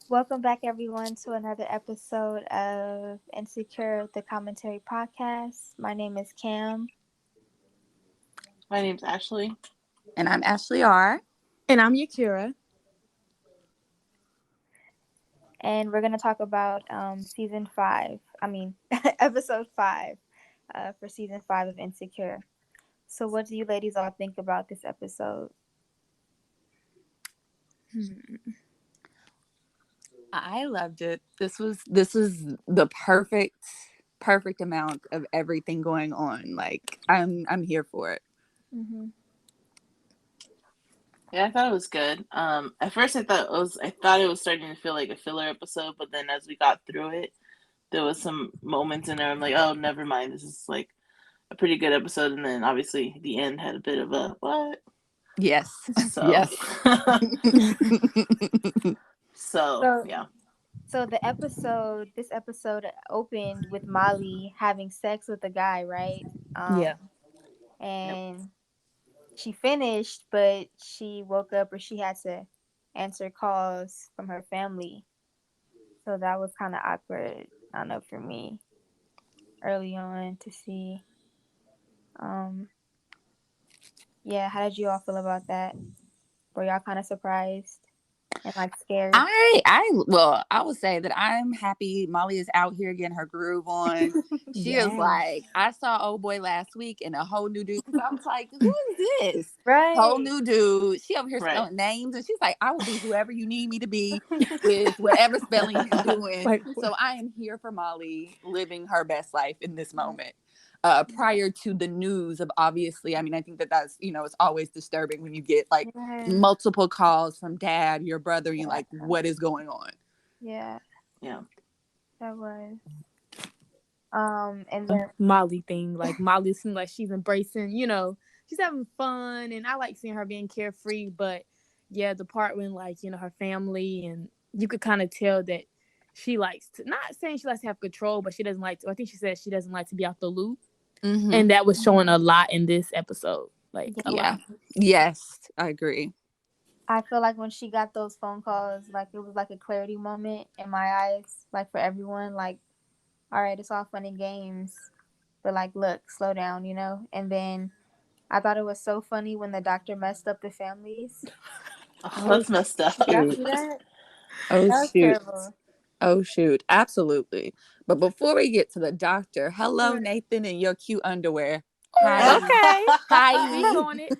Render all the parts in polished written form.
Welcome back, everyone, to another episode of Insecure, the Commentary Podcast. My name is Cam, My name's Ashley. And I'm Ashley R. And I'm Yakira. and we're going to talk about episode 5 for season 5 of Insecure. So, what do you ladies all think about this episode? I loved it. This was the perfect amount of everything going on. Like I'm here for it. Mm-hmm. Yeah, I thought it was good. At first I thought it was starting to feel like a filler episode, but then as we got through it, there was some moments in there I'm like, oh, never mind. This is like a pretty good episode, and then obviously the end had a bit of a what? Yes. So Yes. So, yeah. So this episode opened with Molly having sex with a guy, right? Yeah. And she finished, but she woke up or she had to answer calls from her family. So that was kind of awkward. I don't know, for me early on to see. Yeah, how did you all feel about that? Were y'all kind of surprised and like scared? I would say that I'm happy Molly is out here getting her groove on. She is like, I saw old boy last week and a whole new dude. I was like, who is this? Right. Whole new dude. She over here Right. spelling names and she's like, I will be whoever you need me to be with whatever spelling you're doing. Like, So I am here for Molly living her best life in this moment. Prior to the news of, obviously, I mean, I think that's, it's always disturbing when you get like multiple calls from dad, your brother, and you're like, what is going on? Yeah. Yeah. That was. And then Molly thing. Like Molly seems like she's embracing, she's having fun, and I like seeing her being carefree. But yeah, the part when her family, and you could kind of tell that she likes to, not saying she likes to have control, but she doesn't like to. I think she said she doesn't like to be out the loop, and that was showing a lot in this episode. Like a lot. Yes, I agree. I feel like when she got those phone calls, like it was like a clarity moment in my eyes, like for everyone, like, all right, it's all fun and games, but like, look, slow down, And then I thought it was so funny when the doctor messed up the families. Oh, that's messed up. Y'all see that? Oh, That was shoot. terrible. Oh, shoot. Absolutely. But before we get to the doctor, hello, Nathan, in your cute underwear. Hi. Okay. Hi. We on it.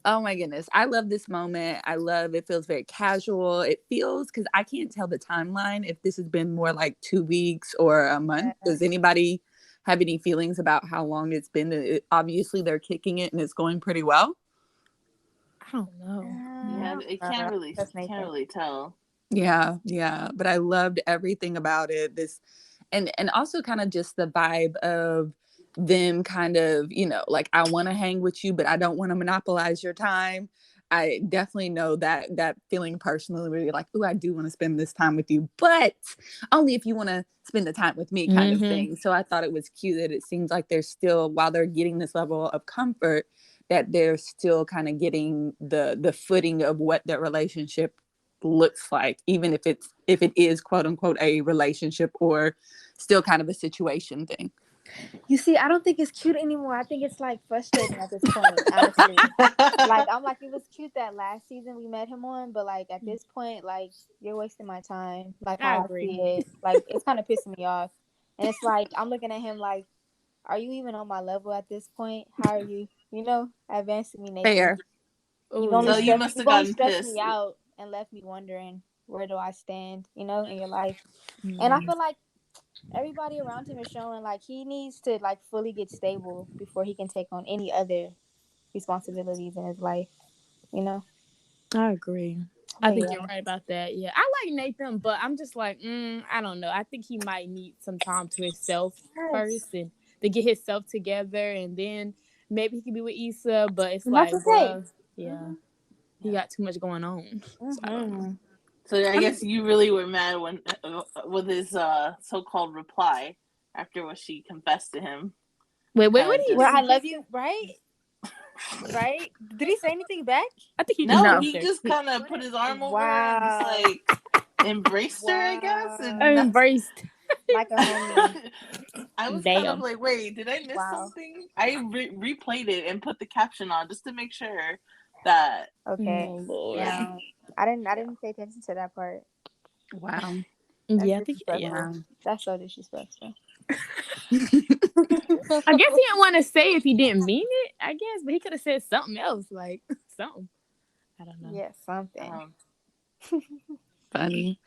Oh my goodness. I love this moment. I love it. Feels very casual. It feels, because I can't tell the timeline if this has been more like 2 weeks or a month. Does anybody have any feelings about how long it's been? Obviously, they're kicking it and it's going pretty well. I don't know. Yeah, it can't really tell. Yeah. But I loved everything about it. This and also kind of just the vibe of them kind of, like, I want to hang with you, but I don't want to monopolize your time. I definitely know that feeling personally, where you're like, oh, I do want to spend this time with you, but only if you want to spend the time with me, kind of thing. So I thought it was cute that it seems like they're still, while they're getting this level of comfort, that they're still kind of getting the footing of what their relationship looks like, even if it is quote unquote a relationship or still kind of a situation thing. You see, I don't think it's cute anymore. I think it's like frustrating at this point, honestly. Like, I'm like, it was cute that last season we met him on, but like at this point, like, you're wasting my time. Like, how I see it. Like, it's kind of pissing me off. And it's like, I'm looking at him like, are you even on my level at this point? How are you, advancing me, Nathan? Fair. You've only stressed me out and left me wondering, where do I stand, in your life? And I feel like everybody around him is showing like he needs to like fully get stable before he can take on any other responsibilities in his life. I agree. I think you're right about that. Yeah, I like Nathan, but I'm just like, I don't know. I think he might need some time to himself first, and to get himself together, and then maybe he could be with Issa. But it's like, he got too much going on. So I guess you really were mad when with his so-called reply after what she confessed to him. Wait, what? I love you, right? Right? Did he say anything back? I think he No, No. he just kind of put his arm over her and just Wow. like embraced her, I guess. And Wow. Embraced. Like a homie. I was kind of Damn. like, wait, did I miss Wow. something? I replayed it and put the caption on just to make sure that. Okay. Oh, Lord. Yeah. I didn't pay attention to that part. Wow. That's Yeah, I think disrespectful. Wow. That's so disrespectful. I guess he didn't want to say if he didn't mean it, I guess, but he could have said something else, like something. I don't know. Yeah, something. Funny.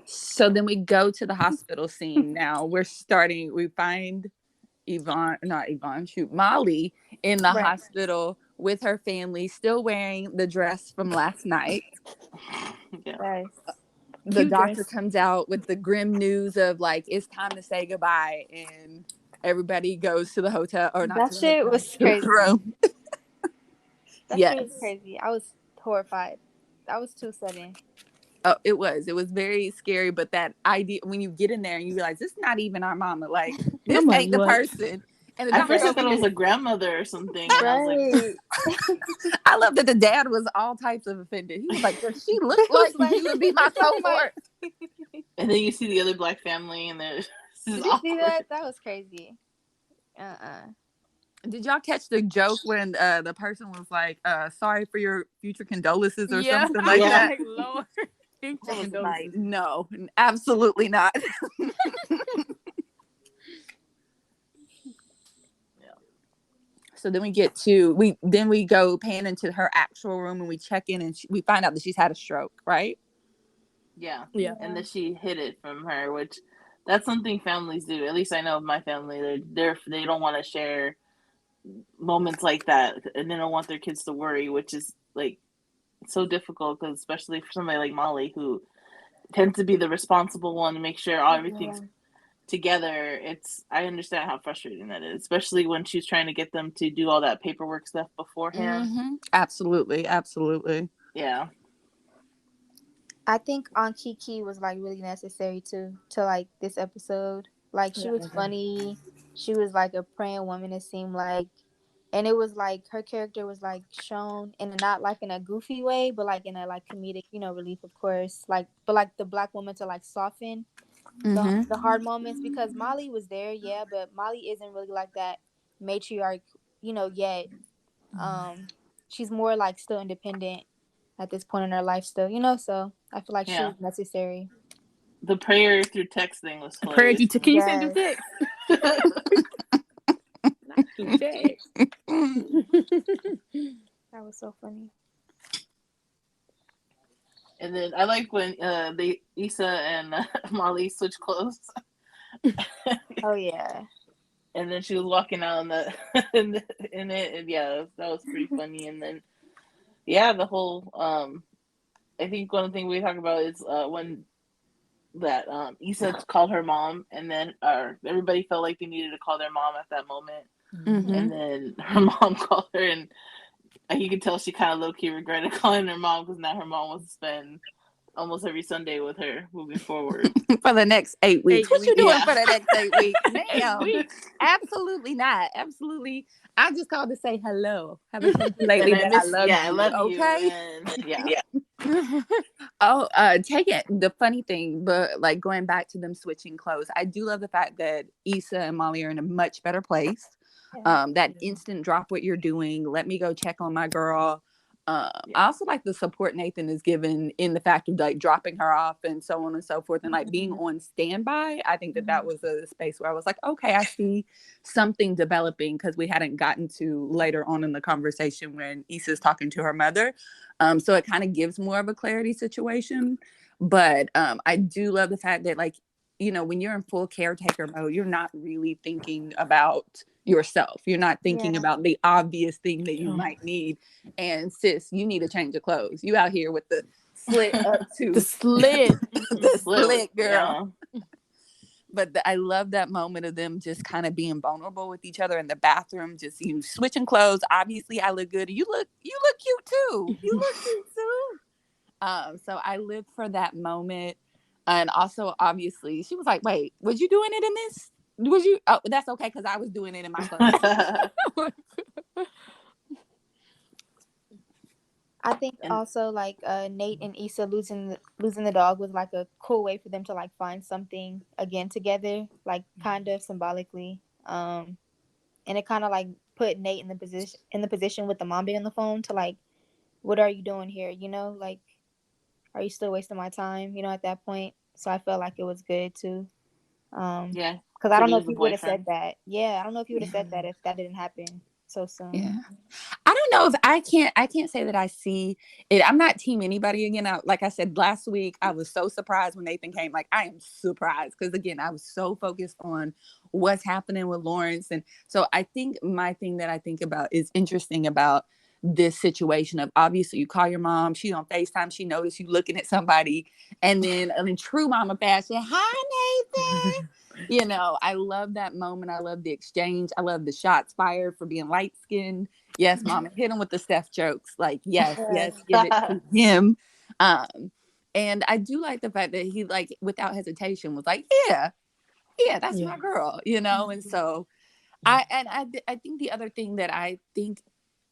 So then we go to the hospital scene. Now we find Molly in the Right. hospital with her family, still wearing the dress from last night. Yeah. Yes. The Cute doctor dress. comes out with the grim news of like, it's time to say goodbye. And everybody goes to the hotel, or not That to the shit hotel, was to the crazy. room. That Yes. shit was crazy. I was horrified. That was too sudden. Oh, it was very scary. But that idea, when you get in there and you realize this is not even our mama, like this I'm like, ain't the what? person. And the At first, I doctor thought it was a grandmother or something. And I was like, Right. I love that the dad was all types of offended. He was like, does she look like you would be my cohort? and then you see the other black family, and this is Did you awkward. see that? That was crazy. Did y'all catch the joke when the person was like, sorry for your future condolences or Yeah, something I like was that? like, Lord. I was like, no, absolutely not. So then we go pan into her actual room and we check in and we find out that she's had a stroke, right? Yeah. Yeah. And that she hid it from her, which that's something families do. At least I know of my family. They don't want to share moments like that, and they don't want their kids to worry, which is like so difficult, because especially for somebody like Molly, who tends to be the responsible one to make sure everything's together. I understand how frustrating that is, especially when she's trying to get them to do all that paperwork stuff beforehand. Mm-hmm. Absolutely. Yeah. I think Aunt Kiki was like really necessary to like this episode. Like she was funny. She was like a praying woman, it seemed like. And it was like her character was like shown in not like in a goofy way, but like in a like comedic, relief, of course. Like, but like the black woman to like soften the hard moments, because Molly was there, yeah, but Molly isn't really like that matriarch, yet. She's more like still independent at this point in her life still, so I feel like she was necessary. The prayer through text thing was Prayer hilarious. can you send through text? Not through text. That was so funny. And then I like when Issa and Molly switch clothes. Oh yeah. And then she was walking out in it, and yeah, that was pretty funny. And then the whole I think one thing we talk about is when that Issa called her mom, and then everybody felt like they needed to call their mom at that moment. Mm-hmm. And then her mom called her, and you could tell she kind of low-key regretted calling her mom, because now her mom wants to spend almost every Sunday with her moving forward. For the next 8 weeks. What you doing for the next 8 weeks? 8 weeks. Absolutely not. Absolutely. I just called to say hello. Haven't told you lately that I love you. I love you. Okay. And, Oh, take it. The funny thing, but like going back to them switching clothes, I do love the fact that Issa and Molly are in a much better place. That instant drop what you're doing. Let me go check on my girl. I also like the support Nathan is given in the fact of like dropping her off and so on and so forth, and like being on standby. I think that was a space where I was like, okay, I see something developing, because we hadn't gotten to later on in the conversation when Issa's talking to her mother. So it kind of gives more of a clarity situation. But I do love the fact that, like, when you're in full caretaker mode, you're not really thinking about yourself. You're not thinking about the obvious thing that you might need. And sis, you need a change of clothes. You out here with the slit up to the slit, the slit, girl. Yeah. But I love that moment of them just kind of being vulnerable with each other in the bathroom, just switching clothes. Obviously, I look good. You look cute too. You look cute too. So I live for that moment. And also, obviously, she was like, wait, was you doing it in this? Was you? Oh, that's okay, because I was doing it in my clothes. I think And also like Nate and Issa losing the dog was like a cool way for them to like find something again together, like kind of symbolically. And it kind of like put Nate in the position with the mom being on the phone to like, what are you doing here? You know, like, are you still wasting my time? You know, at that point. So I felt like it was good too. yeah, Because I to don't know lose if the he would have said boyfriend. that. Yeah, I don't know if he would have Yeah. said that if that didn't happen so soon. Yeah. I don't know if I can't say that I see it. I'm not team anybody again. Like I said last week, I was so surprised when Nathan came. Like I am surprised because again, I was so focused on what's happening with Lawrence. And so I think my thing that I think about is interesting about this situation of obviously you call your mom, she's on FaceTime, she noticed you looking at somebody, and then in true mama fashion, hi Nathan. You know, I love that moment. I love the exchange. I love the shots fired for being light skinned. Yes, mama, hit him with the Steph jokes. Like, yes, yes, give it to him. Um, and I do like the fact that he, like, without hesitation, was like, yeah, yeah, that's Yeah. my girl, you know. And so, I think the other thing that I think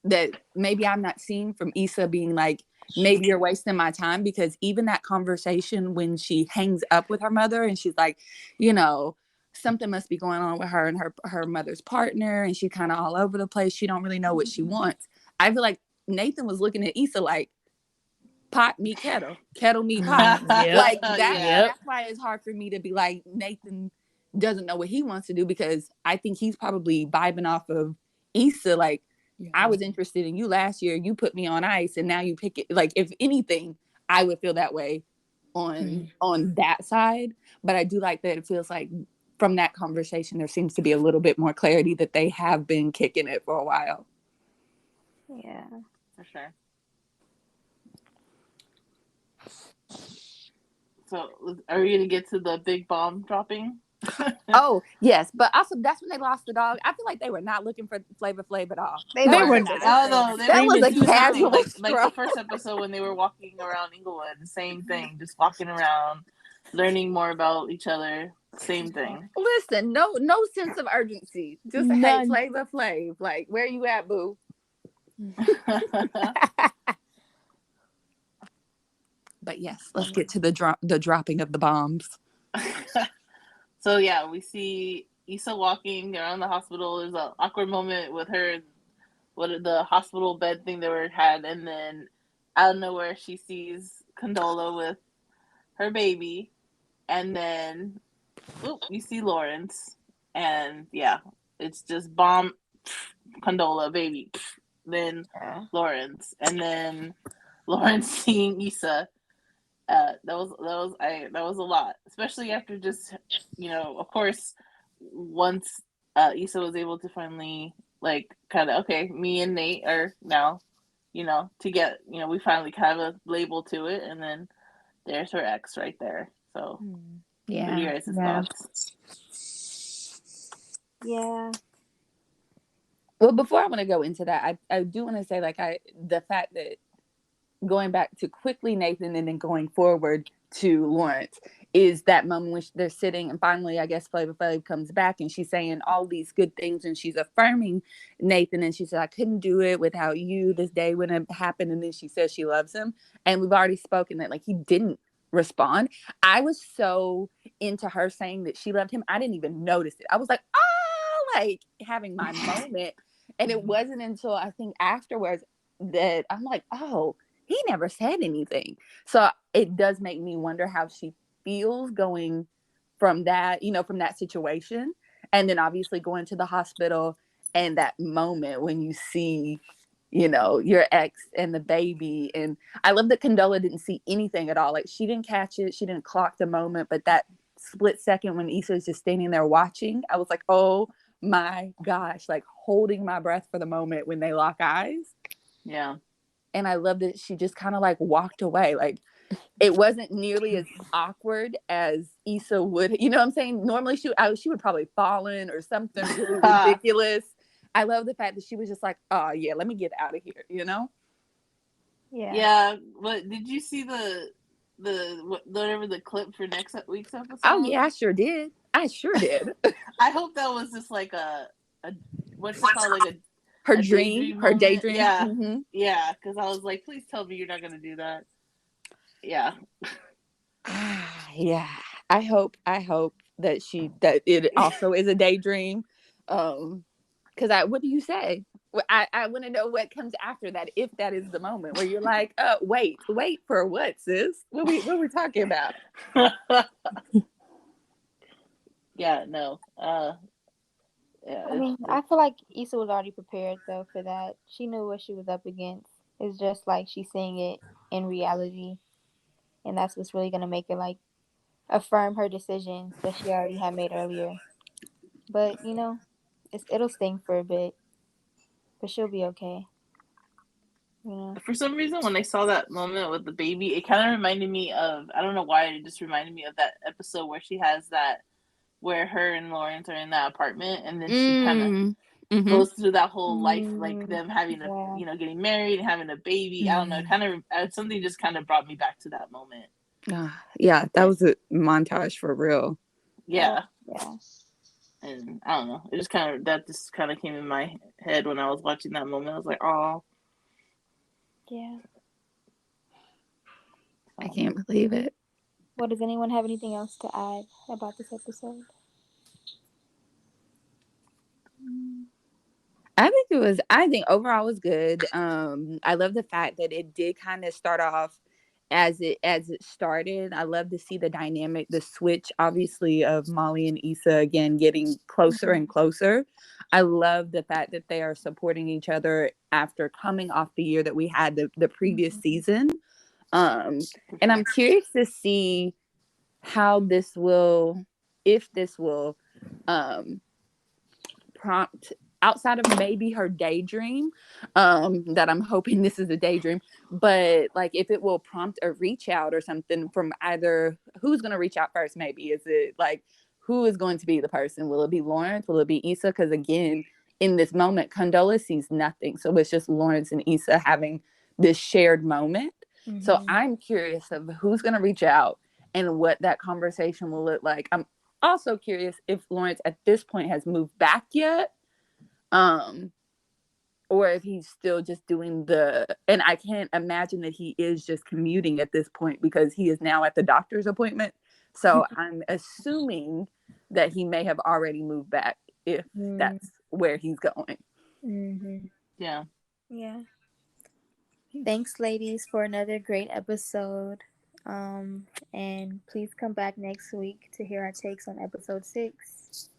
that maybe I'm not seeing from Issa being like, maybe you're wasting my time, because even that conversation when she hangs up with her mother and she's like, you know, something must be going on with her and her mother's partner, and she kind of all over the place. She don't really know what she wants. I feel like Nathan was looking at Issa like pot meet kettle, kettle meet pot. Yep. Like Yeah. Yep. that's why it's hard for me to be like Nathan doesn't know what he wants to do, because I think he's probably vibing off of Issa. Like, Yeah. I was interested in you last year, you put me on ice, and now you pick it. Like, if anything, I would feel that way on that side. But I do like that it feels like from that conversation there seems to be a little bit more clarity that they have been kicking it for a while. Yeah. For sure. So, are we gonna get to the big bomb dropping? Oh yes, but also that's when they lost the dog. I feel like they were not looking for Flavor Flav at all. They They They were were weren't. not. They Oh weren't. no, they That were was just a doing their thing, casual like the stroll. first episode when they were walking around Inglewood. Same thing, just walking around, learning more about each other. Same thing. Listen, no sense of urgency. Just hey, None. Flavor Flav, like where you at, boo? But yes, let's get to the dropping of the bombs. So yeah, we see Issa walking around the hospital. There's an awkward moment with her, what the hospital bed thing they were had, and then out of nowhere she sees Condola with her baby, and then you see Lawrence, and yeah, it's just bomb, Condola, baby, then Yeah. Lawrence, and then Lawrence seeing Issa. That was a lot, especially after just, of course, once Issa was able to finally like kind of, okay, me and Nate are now, to get, we finally kind of a label to it, and then there's her ex right there. So what are Yeah. your guys' Yeah. thoughts? Yeah. Well, before I want to go into that, I do want to say like the fact that going back to quickly Nathan and then going forward to Lawrence is that moment when they're sitting and finally I guess Flavor Flav comes back and she's saying all these good things and she's affirming Nathan, and she said I couldn't do it without you, this day wouldn't have happened, and then she says she loves him, and we've already spoken that like he didn't respond. I was so into her saying that she loved him, I didn't even notice it. I was like, oh, like having my moment, and it wasn't until I think afterwards that I'm like, oh, he never said anything. So it does make me wonder how she feels going from that, from that situation. And then obviously going to the hospital and that moment when you see, your ex and the baby. And I love that Condola didn't see anything at all. Like she didn't catch it. She didn't clock the moment. But that split second when Issa is just standing there watching, I was like, oh my gosh, like holding my breath for the moment when they lock eyes. Yeah. And I love that she just kind of like walked away. Like it wasn't nearly as awkward as Issa would. You know what I'm saying? Normally she would probably fallen or something really ridiculous. I love the fact that she was just like, oh yeah, let me get out of here. Yeah. Yeah. But did you see whatever the clip for next week's episode? Oh yeah, I sure did. I hope that was just like a what's it called, like her a dream, her moment. daydream. Yeah. Mm-hmm. Yeah, because I was like, please tell me you're not gonna do that. Yeah. Yeah. I hope that it also is a daydream. Because what do you say? I want to know what comes after that, if that is the moment where you're like, wait for what, sis? What we talking about? Yeah, no. Yeah, I mean, I feel like Issa was already prepared though for that. She knew what she was up against. It's just like she's seeing it in reality, and that's what's really gonna make it like affirm her decision that she already had made earlier. But you know, it'll sting for a bit, but she'll be okay. You know. for some reason, when I saw that moment with the baby, it kind of reminded me of, I don't know why, it just reminded me of that episode where she has that, where her and Lawrence are in that apartment, and then she kind of Mm-hmm. goes through that whole life, like them having a, Yeah. getting married and having a baby. I don't know, kind of something just kind of brought me back to that moment. Yeah, that was a montage for real. Yeah. Yeah. And I don't know, it just kind of came in my head when I was watching that moment. I was like, oh. Yeah. I can't believe it. Well, does anyone have anything else to add about this episode? I think overall was good. I love the fact that it did kind of start off as it started. I love to see the dynamic, the switch, obviously, of Molly and Issa again getting closer and closer. I love the fact that they are supporting each other after coming off the year that we had the previous season. And I'm curious to see how this will, if this will, prompt, outside of maybe her daydream, that I'm hoping this is a daydream, but like if it will prompt a reach out or something from either, who's going to reach out first? Maybe is it like, who is going to be the person? Will it be Lawrence? Will it be Issa? Because again, in this moment, Condola sees nothing, so it's just Lawrence and Issa having this shared moment. So I'm curious of who's going to reach out and what that conversation will look like. I'm also curious if Lawrence at this point has moved back yet, or if he's still just doing and I can't imagine that he is just commuting at this point because he is now at the doctor's appointment. So I'm assuming that he may have already moved back if that's where he's going. Yeah. Yeah. Thanks, ladies, for another great episode. And please come back next week to hear our takes on episode 6.